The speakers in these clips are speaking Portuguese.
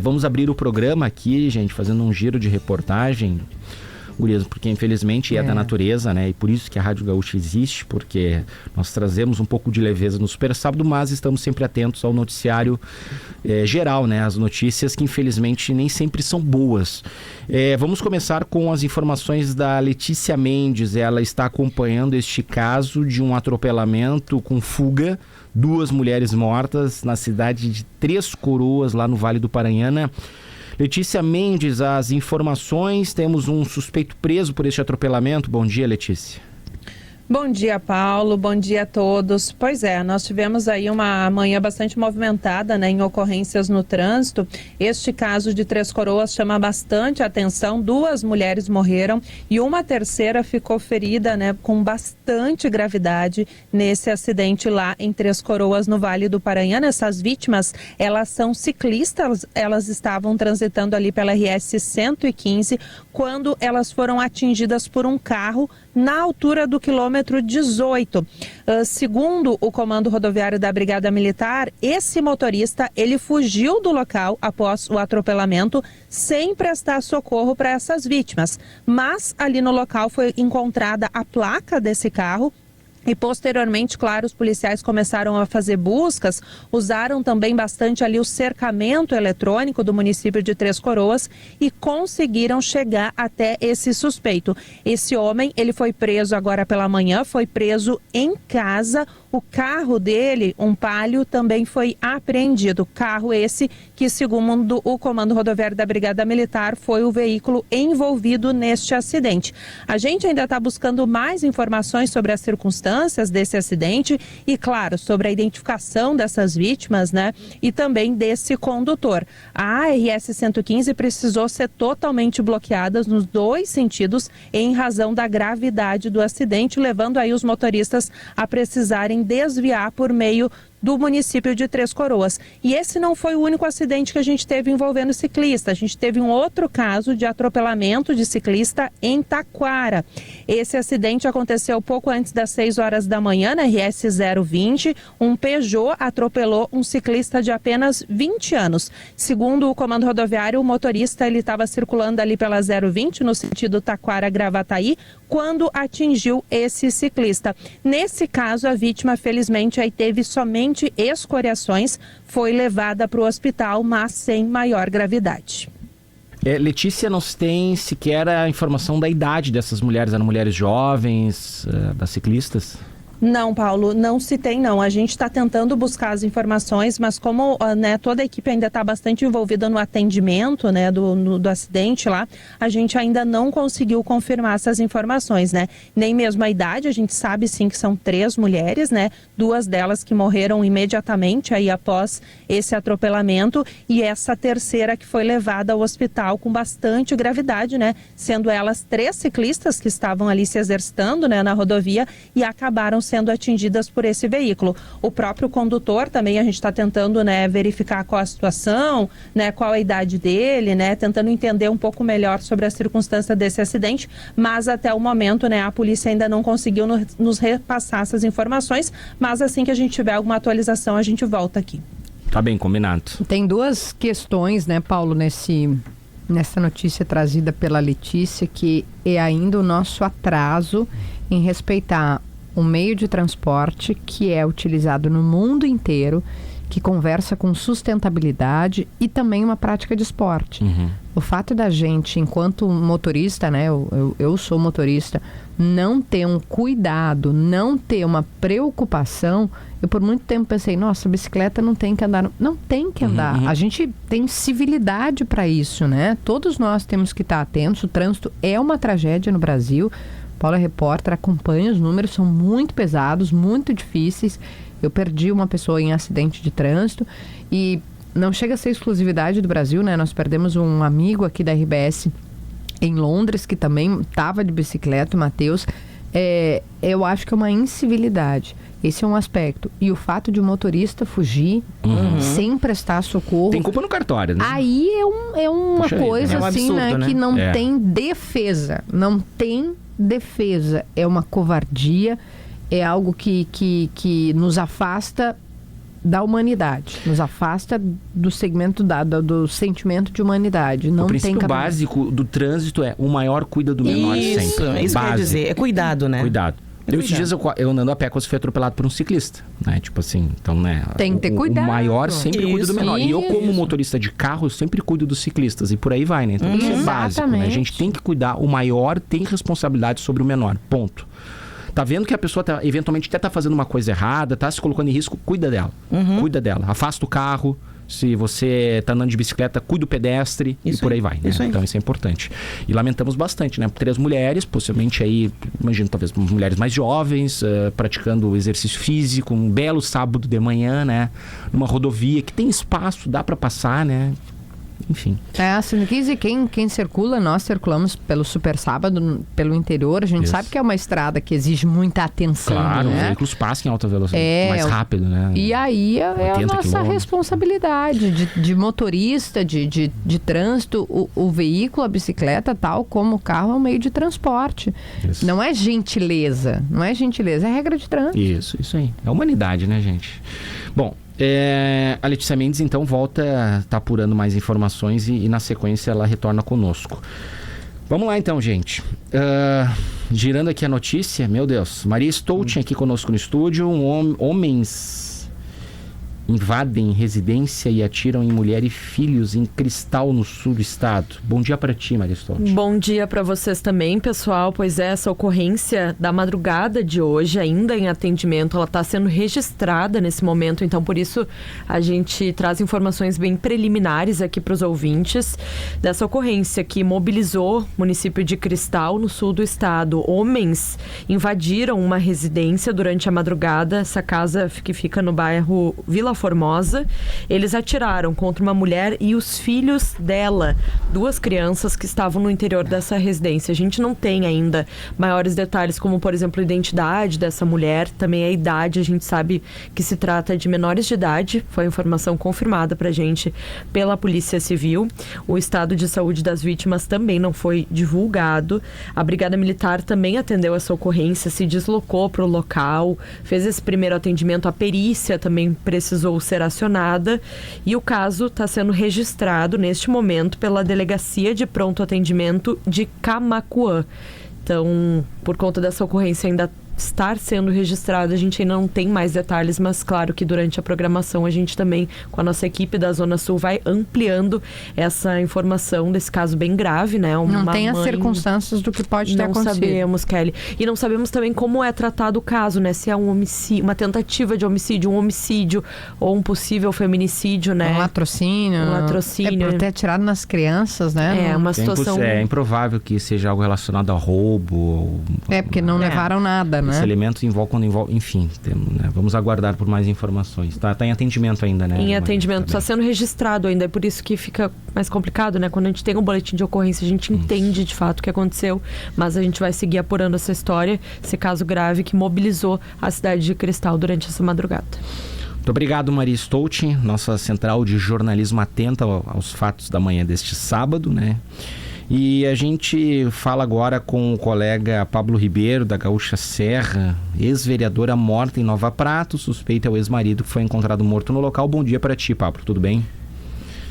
Vamos abrir o programa aqui, gente, fazendo um giro de reportagem, gurias, porque infelizmente é da natureza, né? E por isso que a Rádio Gaúcha existe, porque nós trazemos um pouco de leveza no Super Sábado, mas estamos sempre atentos ao noticiário geral, né? As notícias que infelizmente nem sempre são boas. Vamos começar com as informações da Letícia Mendes. Ela está acompanhando este caso de um atropelamento com fuga, 2 mulheres mortas na cidade de Três Coroas, lá no Vale do Paranhana. Letícia Mendes, as informações, temos um suspeito preso por este atropelamento. Bom dia, Letícia. Bom dia, Paulo. Bom dia a todos. Pois é, nós tivemos aí uma manhã bastante movimentada, né, em ocorrências no trânsito. Este caso de Três Coroas chama bastante atenção. 2 mulheres morreram e uma terceira ficou ferida, né, com bastante gravidade nesse acidente lá em Três Coroas, no Vale do Paranhana. Essas vítimas, elas são ciclistas, elas estavam transitando ali pela RS 115 quando elas foram atingidas por um carro na altura do quilômetro 18. Segundo o Comando Rodoviário da Brigada Militar, esse motorista, ele fugiu do local após o atropelamento sem prestar socorro para essas vítimas. Mas ali no local foi encontrada a placa desse carro. E posteriormente, claro, os policiais começaram a fazer buscas, usaram também bastante ali o cercamento eletrônico do município de Três Coroas e conseguiram chegar até esse suspeito. Esse homem, ele foi preso agora pela manhã, foi preso em casa. O carro dele, um Palio, também foi apreendido. Carro esse que, segundo o Comando Rodoviário da Brigada Militar, foi o veículo envolvido neste acidente. A gente ainda está buscando mais informações sobre as circunstâncias desse acidente e, claro, sobre a identificação dessas vítimas, né? E também desse condutor. A RS 115 precisou ser totalmente bloqueada nos 2 sentidos em razão da gravidade do acidente, levando aí os motoristas a precisarem desviar por meio do município de Três Coroas. E esse não foi o único acidente que a gente teve envolvendo ciclista. A gente teve um outro caso de atropelamento de ciclista em Taquara. Esse acidente aconteceu pouco antes das 6 horas da manhã, na RS 020. Um Peugeot atropelou um ciclista de apenas 20 anos. Segundo o Comando Rodoviário, o motorista ele estava circulando ali pela 020, no sentido Taquara-Gravataí, quando atingiu esse ciclista. Nesse caso, a vítima, felizmente, aí teve somente escoriações, foi levada para o hospital, mas sem maior gravidade. Letícia, não se tem sequer a informação da idade dessas mulheres. Eram mulheres jovens, das ciclistas? Não, Paulo, não se tem não. A gente está tentando buscar as informações, mas como né, toda a equipe ainda está bastante envolvida no atendimento, né, do acidente lá, a gente ainda não conseguiu confirmar essas informações, né? Nem mesmo a idade, a gente sabe sim que são 3 mulheres, né? 2 delas que morreram imediatamente aí após esse atropelamento e essa terceira que foi levada ao hospital com bastante gravidade, né? Sendo elas 3 ciclistas que estavam ali se exercitando, né, na rodovia e acabaram sendo atingidas por esse veículo. O próprio condutor também a gente está tentando, né, verificar qual a situação, né, qual a idade dele, né, tentando entender um pouco melhor sobre a circunstância desse acidente, mas até o momento, né, a polícia ainda não conseguiu nos repassar essas informações, mas assim que a gente tiver alguma atualização, a gente volta aqui. Tá bem, combinado. Tem 2 questões, né, Paulo, nessa notícia trazida pela Letícia, que é ainda o nosso atraso em respeitar um meio de transporte que é utilizado no mundo inteiro, que conversa com sustentabilidade e também uma prática de esporte. Uhum. O fato da gente, enquanto motorista, né, eu sou motorista, não ter um cuidado, não ter uma preocupação, eu por muito tempo pensei, nossa, a bicicleta não tem que andar. Não tem que andar. Uhum. A gente tem civilidade para isso, né? Todos nós temos que estar atentos. O trânsito é uma tragédia no Brasil. Paula Repórter acompanha os números, são muito pesados, muito difíceis. Eu perdi uma pessoa em acidente de trânsito e não chega a ser exclusividade do Brasil, né? Nós perdemos um amigo aqui da RBS em Londres, que também estava de bicicleta, o Matheus. Eu acho que é uma incivilidade. Esse é um aspecto. E o fato de o motorista fugir sem prestar socorro... Tem culpa no cartório, né? Aí é uma coisa é um assim, absurdo, né? Que não tem defesa. Não tem defesa. É uma covardia. É algo que nos afasta da humanidade, nos afasta do segmento do sentimento de humanidade. Não o princípio tem básico do trânsito é o maior cuida do menor sempre. Isso que eu ia dizer, é cuidado, né? Cuidado. Esses dias eu andando a pé quase fui atropelado por um ciclista, né? Tipo assim, então, né? Tem que ter cuidado. O maior sempre cuida do menor. E eu, como motorista de carro, eu sempre cuido dos ciclistas. E por aí vai, né? Então isso é básico, né? A gente tem que cuidar. O maior tem responsabilidade sobre o menor. Ponto. Tá vendo que a pessoa eventualmente até tá fazendo uma coisa errada, tá se colocando em risco, cuida dela. Cuida dela. Afasta o carro. Se você tá andando de bicicleta, cuida do pedestre e por aí vai, né? Então isso é importante. E lamentamos bastante, né? 3 mulheres, possivelmente aí, imagino talvez mulheres mais jovens, praticando exercício físico, um belo sábado de manhã, né? Numa rodovia que tem espaço, dá para passar, né? Enfim. E quem circula, nós circulamos pelo Super Sábado, pelo interior, a gente sabe que é uma estrada que exige muita atenção, claro, né? Os veículos passam em alta velocidade, mais rápido, né? E aí é a nossa responsabilidade de motorista, de trânsito, o veículo, a bicicleta, tal como o carro, é um meio de transporte. Isso. Não é gentileza, é regra de trânsito. Isso aí. É humanidade, né, gente? Bom, a Letícia Mendes então volta, tá apurando mais informações e na sequência ela retorna conosco. Vamos lá então, gente. Girando aqui a notícia, meu Deus, Maria Stoltin aqui conosco no estúdio. Homens invadem residência e atiram em mulher e filhos em Cristal, no sul do estado. Bom dia para ti, Maria Stoltin. Bom dia para vocês também, pessoal. Pois é, essa ocorrência da madrugada de hoje, ainda em atendimento, ela está sendo registrada nesse momento. Então, por isso, a gente traz informações bem preliminares aqui para os ouvintes dessa ocorrência que mobilizou o município de Cristal, no sul do estado. Homens invadiram uma residência durante a madrugada. Essa casa que fica no bairro Vila Formosa. Eles atiraram contra uma mulher e os filhos dela, 2 crianças que estavam no interior dessa residência. A gente não tem ainda maiores detalhes, como, por exemplo, a identidade dessa mulher, também a idade. A gente sabe que se trata de menores de idade. Foi informação confirmada pra gente pela Polícia Civil. O estado de saúde das vítimas também não foi divulgado. A Brigada Militar também atendeu essa ocorrência, se deslocou para o local, fez esse primeiro atendimento. A perícia também precisou ser acionada e o caso está sendo registrado neste momento pela Delegacia de Pronto Atendimento de Camaquã. Então, por conta dessa ocorrência ainda estar sendo registrado, a gente ainda não tem mais detalhes, mas claro que durante a programação a gente também, com a nossa equipe da Zona Sul, vai ampliando essa informação desse caso bem grave, né? Não tem as circunstâncias do que pode ter acontecido. Não sabemos, Kelly. E não sabemos também como é tratado o caso, né? Se é um homicídio, uma tentativa de homicídio, um homicídio ou um possível feminicídio, né? Um latrocínio. É por ter atirado nas crianças, né? É uma situação... É improvável que seja algo relacionado a roubo. Porque não levaram nada, né? Esse elemento envolve, enfim, né? Vamos aguardar por mais informações. Tá em atendimento ainda, né? Em atendimento, está sendo registrado ainda, é por isso que fica mais complicado, né? Quando a gente tem um boletim de ocorrência, a gente entende de fato o que aconteceu, mas a gente vai seguir apurando essa história, esse caso grave que mobilizou a cidade de Cristal durante essa madrugada. Muito obrigado, Maria Stoltin, nossa central de jornalismo atenta aos fatos da manhã deste sábado, né? E a gente fala agora com o colega Pablo Ribeiro, da Gaúcha Serra, ex-vereadora morta em Nova Prata. O suspeito é o ex-marido que foi encontrado morto no local. Bom dia para ti, Pablo. Tudo bem?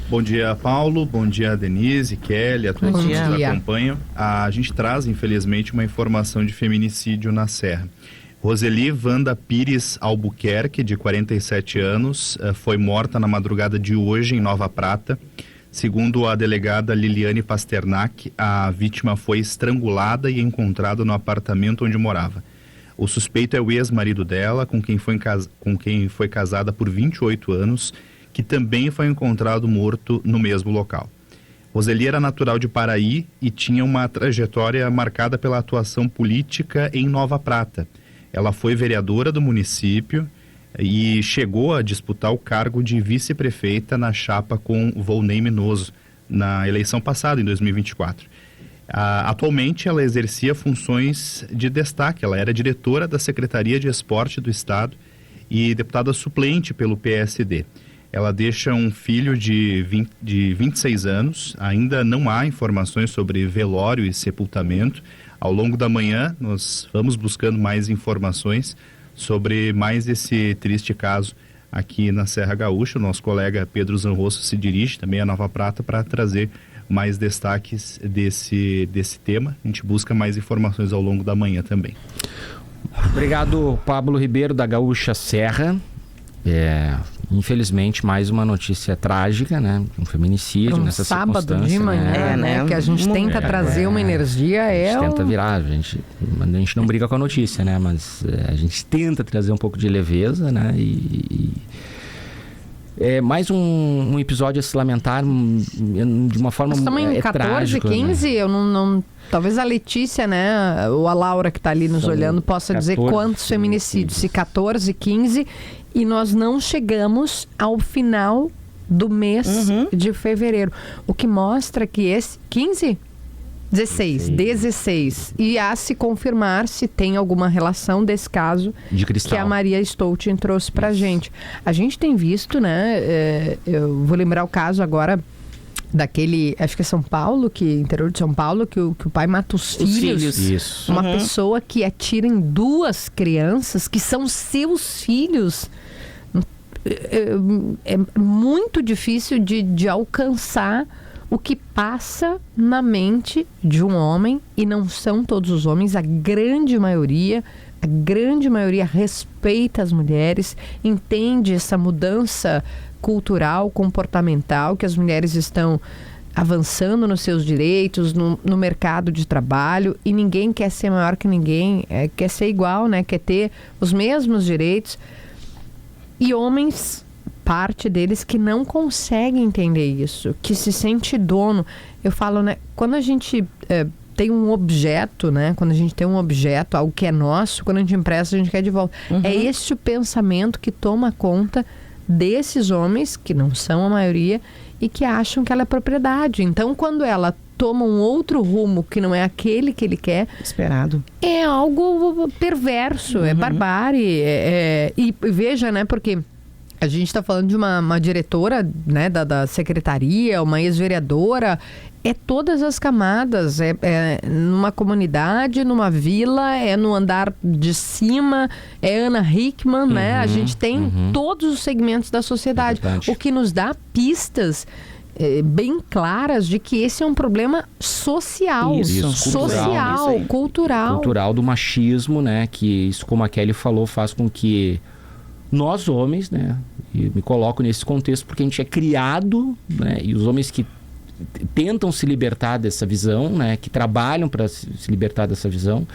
Bom dia, Paulo. Bom dia, Denise, Kelly, a todos que nos acompanham. A gente traz, infelizmente, uma informação de feminicídio na Serra. Roseli Wanda Pires Albuquerque, de 47 anos, foi morta na madrugada de hoje em Nova Prata. Segundo a delegada Liliane Pasternak, a vítima foi estrangulada e encontrada no apartamento onde morava. O suspeito é o ex-marido dela, com quem foi casada por 28 anos, que também foi encontrado morto no mesmo local. Roseli era natural de Paraí e tinha uma trajetória marcada pela atuação política em Nova Prata. Ela foi vereadora do município e chegou a disputar o cargo de vice-prefeita na chapa com Volney Minoso na eleição passada, em 2024. Atualmente, ela exercia funções de destaque. Ela era diretora da Secretaria de Esporte do Estado e deputada suplente pelo PSD. Ela deixa um filho de 26 anos. Ainda não há informações sobre velório e sepultamento. Ao longo da manhã, nós vamos buscando mais informações sobre mais esse triste caso aqui na Serra Gaúcha. O nosso colega Pedro Zanrosso se dirige também a Nova Prata para trazer mais destaques desse tema. A gente busca mais informações ao longo da manhã também. Obrigado, Pablo Ribeiro, da Gaúcha Serra. Infelizmente, mais uma notícia trágica, né? Um feminicídio nessa circunstância. Sábado de manhã, né? Que a gente tenta trazer uma energia. A gente tenta virar, a gente não briga com a notícia, né? Mas a gente tenta trazer um pouco de leveza, né? Mais um episódio a se lamentar de uma forma muito trágica. Estamos em 14, 15, né? Eu não... Talvez a Letícia, né, ou a Laura que está ali nos olhando, possa 14, dizer quantos feminicídios. Se 14, 15, e nós não chegamos ao final do mês de fevereiro. O que mostra que esse... 15? 16. E a se confirmar se tem alguma relação desse caso que a Maria Stoltin trouxe pra gente. A gente tem visto, né, eu vou lembrar o caso agora daquele, acho que é São Paulo, interior de São Paulo, que o pai mata os filhos. Isso. Uma pessoa que atira em 2 crianças que são seus filhos. É muito difícil de alcançar o que passa na mente de um homem, e não são todos os homens, a grande maioria respeita as mulheres, entende essa mudança cultural, comportamental, que as mulheres estão avançando nos seus direitos, no mercado de trabalho, e ninguém quer ser maior que ninguém, quer ser igual, né? Quer ter os mesmos direitos. E homens, parte deles que não conseguem entender isso, que se sente dono. Eu falo, né? Quando a gente tem um objeto, né? Quando a gente tem um objeto, algo que é nosso, quando a gente empresta, a gente quer de volta. É esse o pensamento que toma conta desses homens, que não são a maioria, e que acham que ela é propriedade. Então, quando ela toma um outro rumo que não é aquele que ele quer, esperado, é algo perverso, é barbárie. E veja, né, porque a gente está falando de uma diretora, né, da secretaria, uma ex-vereadora, todas as camadas, numa comunidade, numa vila, no andar de cima, Ana Hickman, né? A gente tem todos os segmentos da sociedade, o que nos dá pistas bem claras de que esse é um problema social. Cultural do machismo, né? Que isso, como a Kelly falou, faz com que nós homens, né? E me coloco nesse contexto porque a gente é criado, né? E os homens que tentam se libertar dessa visão, né? Que trabalham para se libertar dessa visão,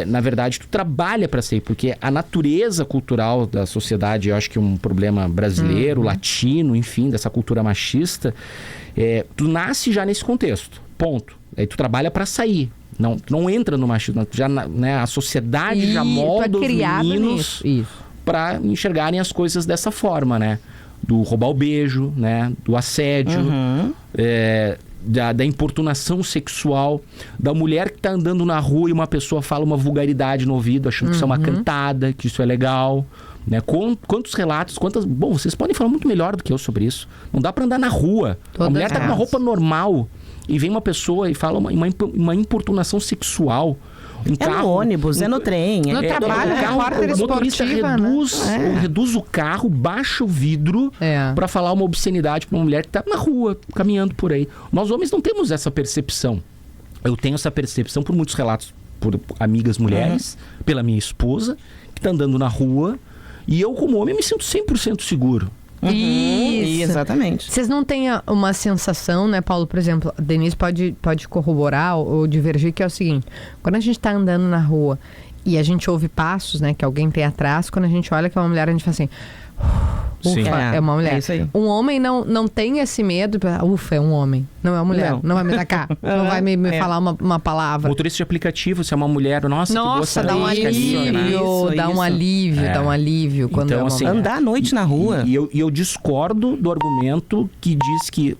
na verdade tu trabalha para ser, porque a natureza cultural da sociedade, eu acho que é um problema brasileiro, latino, enfim, dessa cultura machista, tu nasce já nesse contexto, ponto. Aí tu trabalha para sair, tu não entra no machismo, já, né, a sociedade já molda os meninos para enxergarem as coisas dessa forma, né? Do roubar o beijo, né? Do assédio, da importunação sexual, da mulher que está andando na rua e uma pessoa fala uma vulgaridade no ouvido, achando que isso é uma cantada, que isso é legal, né? Quantos relatos, Bom, vocês podem falar muito melhor do que eu sobre isso. Não dá para andar na rua. A mulher está com uma roupa normal e vem uma pessoa e fala uma importunação sexual. No ônibus, no trem. No trabalho, o motorista reduz o carro, baixa o vidro para falar uma obscenidade para uma mulher que está na rua, caminhando por aí. Nós homens não temos essa percepção. Eu tenho essa percepção por muitos relatos, por amigas mulheres, pela minha esposa, que está andando na rua, e eu, como homem, me sinto 100% seguro. Isso. Exatamente. Vocês não têm uma sensação, né, Paulo? Por exemplo, a Denise pode corroborar ou divergir, que é o seguinte: quando a gente está andando na rua e a gente ouve passos, né, que alguém tem atrás, quando a gente olha que é uma mulher, a gente fala assim: ufa, é uma mulher. Isso aí. Um homem não tem esse medo, ufa, é um homem, não é uma mulher, não vai me atacar, não vai me falar uma palavra. Motorista de aplicativo, se é uma mulher, nossa, dá um alívio, dá um alívio quando então, é uma assim, mulher. Andar à noite na rua. E eu discordo do argumento que diz que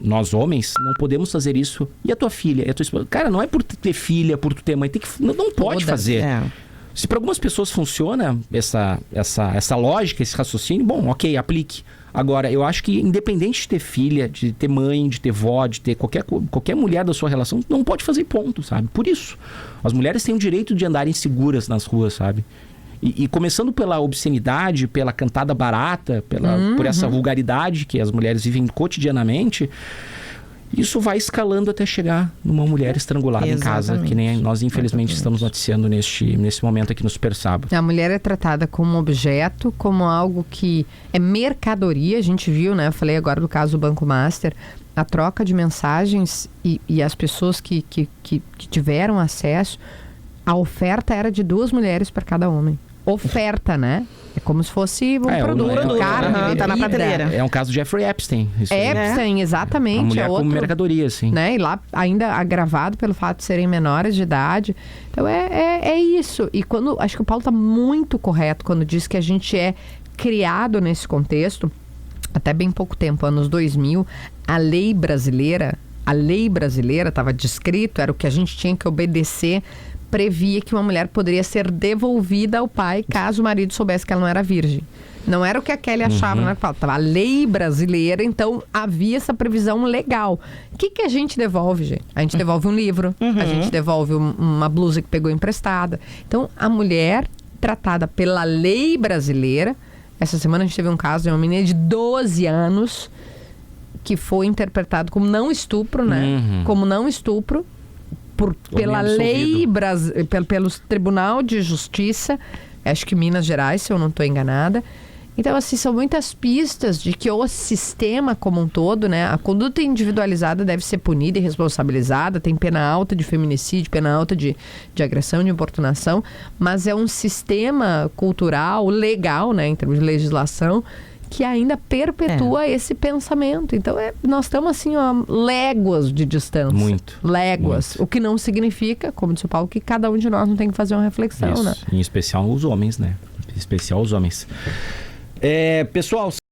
nós homens, não podemos fazer isso. E a tua filha, e a tua esposa? Cara, não é por tu ter filha, por tu ter mãe, não pode fazer. Se para algumas pessoas funciona essa lógica, esse raciocínio, bom, ok, aplique. Agora, eu acho que independente de ter filha, de ter mãe, de ter vó, de ter qualquer mulher da sua relação, não pode fazer ponto, sabe? Por isso, as mulheres têm o direito de andarem seguras nas ruas, sabe? E começando pela obscenidade, pela cantada barata, por essa vulgaridade que as mulheres vivem cotidianamente, isso vai escalando até chegar numa mulher estrangulada em casa, que nem nós infelizmente estamos noticiando nesse momento aqui no Super Sábado. A mulher é tratada como objeto, como algo que é mercadoria, a gente viu, né? Eu falei agora do caso do Banco Master, a troca de mensagens e as pessoas que tiveram acesso, a oferta era de 2 mulheres para cada homem. Oferta, né? É como se fosse um produto caro. Tá na prateleira. É um caso de Jeffrey Epstein. Epstein, exatamente. A mulher como mercadoria, assim. Né? E lá ainda agravado pelo fato de serem menores de idade. Então é isso. E acho que o Paulo está muito correto quando diz que a gente é criado nesse contexto. Até bem pouco tempo, anos 2000, a lei brasileira estava descrito, era o que a gente tinha que obedecer, previa que uma mulher poderia ser devolvida ao pai caso o marido soubesse que ela não era virgem. Não era o que a Kelly achava, né? Tava a lei brasileira, então havia essa previsão legal. O que a gente devolve, gente? A gente devolve um livro, a gente devolve uma blusa que pegou emprestada. Então, a mulher tratada pela lei brasileira. Essa semana a gente teve um caso de uma menina de 12 anos que foi interpretado como não estupro, né? Como não estupro pela lei pelo Tribunal de Justiça, acho que Minas Gerais, se eu não estou enganada. Então, assim, são muitas pistas de que o sistema como um todo, né? A conduta individualizada deve ser punida e responsabilizada, tem pena alta de feminicídio, pena alta de agressão, de importunação, mas é um sistema cultural, legal, né? Em termos de legislação, que ainda perpetua esse pensamento. Então, nós estamos assim, ó, léguas de distância. Muito. Léguas. Muito. O que não significa, como disse o Paulo, que cada um de nós não tem que fazer uma reflexão, isso. né? Em especial os homens, né? Em especial os homens. Pessoal...